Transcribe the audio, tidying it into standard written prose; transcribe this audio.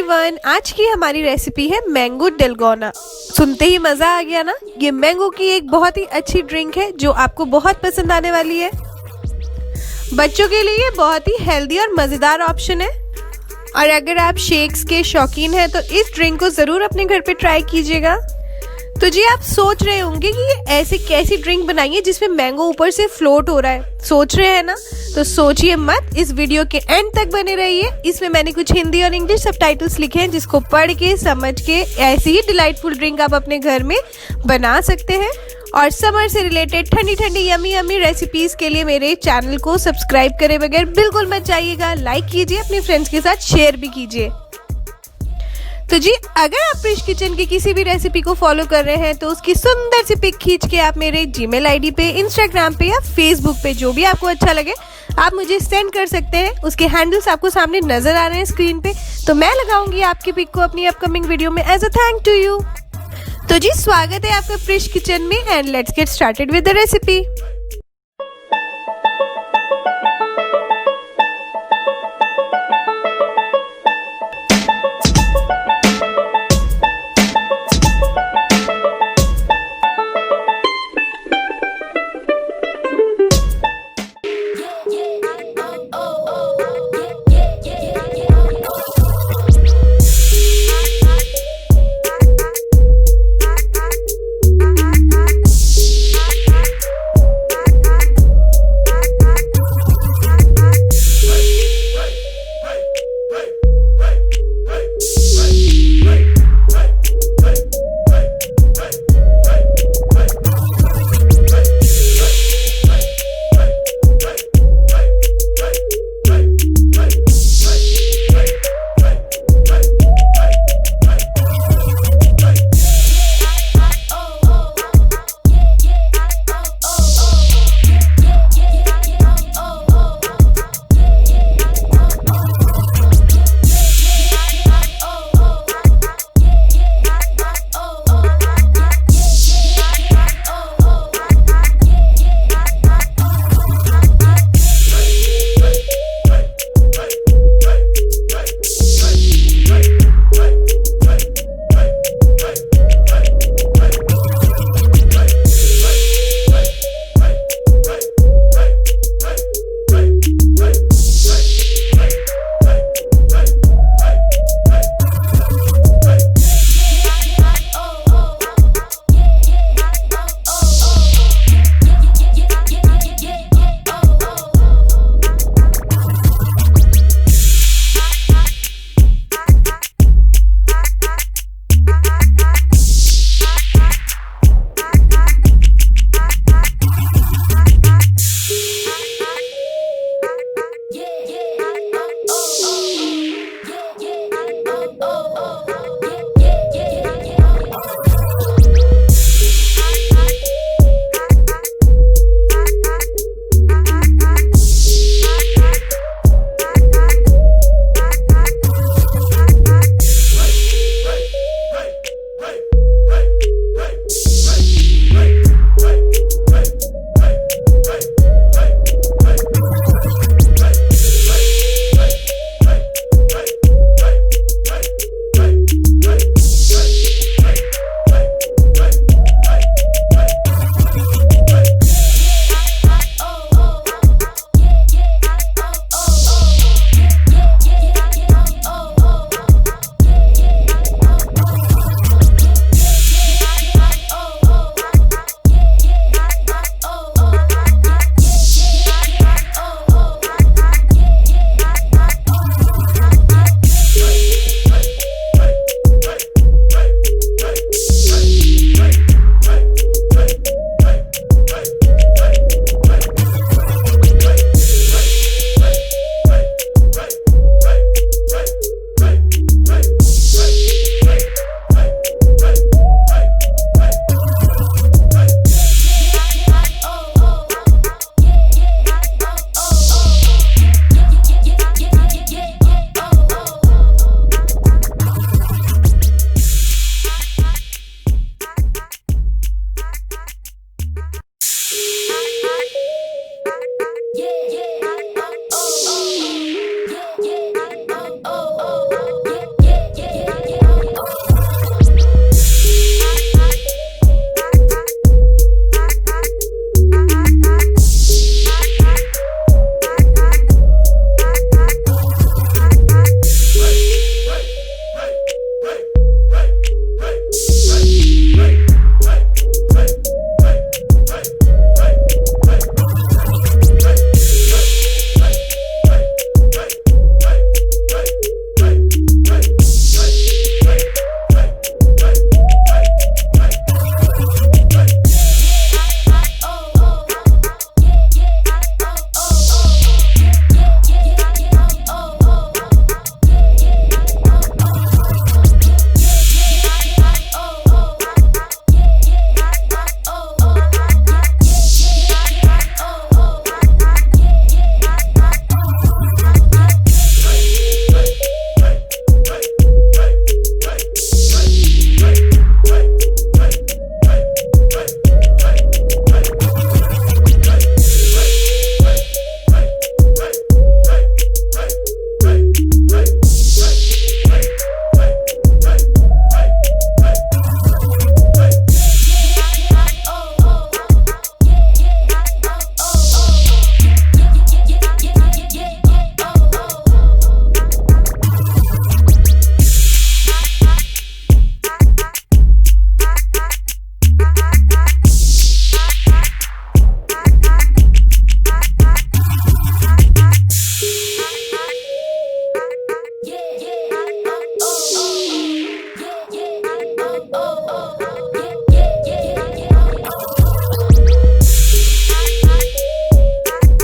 Everyone, आज की हमारी रेसिपी है मैंगो डेलगोना। सुनते ही मज़ा आ गया ना। ये मैंगो की एक बहुत ही अच्छी ड्रिंक है जो आपको बहुत पसंद आने वाली है। बच्चों के लिए ये बहुत ही हेल्दी और मज़ेदार ऑप्शन है। और अगर आप शेक्स के शौकीन हैं तो इस ड्रिंक को ज़रूर अपने घर पे ट्राई कीजिएगा। तो जी आप सोच रहे होंगे कि ये ऐसी कैसी ड्रिंक बनाई है जिसमें मैंगो ऊपर से फ्लोट हो रहा है। सोच रहे हैं ना, तो सोचिए मत, इस वीडियो के एंड तक बने रहिए। इसमें मैंने कुछ हिंदी और इंग्लिश सबटाइटल्स लिखे हैं जिसको पढ़ के समझ के ऐसी ही डिलाइटफुल ड्रिंक आप अपने घर में बना सकते हैं। और समर से रिलेटेड ठंडी ठंडी यमी यमी रेसिपीज के लिए मेरे चैनल को सब्सक्राइब करे बगैर बिल्कुल मत जाइएगा। लाइक कीजिए, अपने फ्रेंड्स के साथ शेयर भी कीजिए। तो जी अगर आप प्रिश किचन की किसी भी रेसिपी को फॉलो कर रहे हैं तो उसकी सुंदर सी पिक खींच के आप मेरे जीमेल आईडी पे, इंस्टाग्राम पे या फेसबुक पे, जो भी आपको अच्छा लगे, आप मुझे सेंड कर सकते हैं। उसके हैंडल्स आपको सामने नजर आ रहे हैं स्क्रीन पे। तो मैं लगाऊंगी आपकी पिक को अपनी अपकमिंग वीडियो में as a thank to you. तो जी स्वागत है आपका प्रिश किचन में and let's get started with the recipe.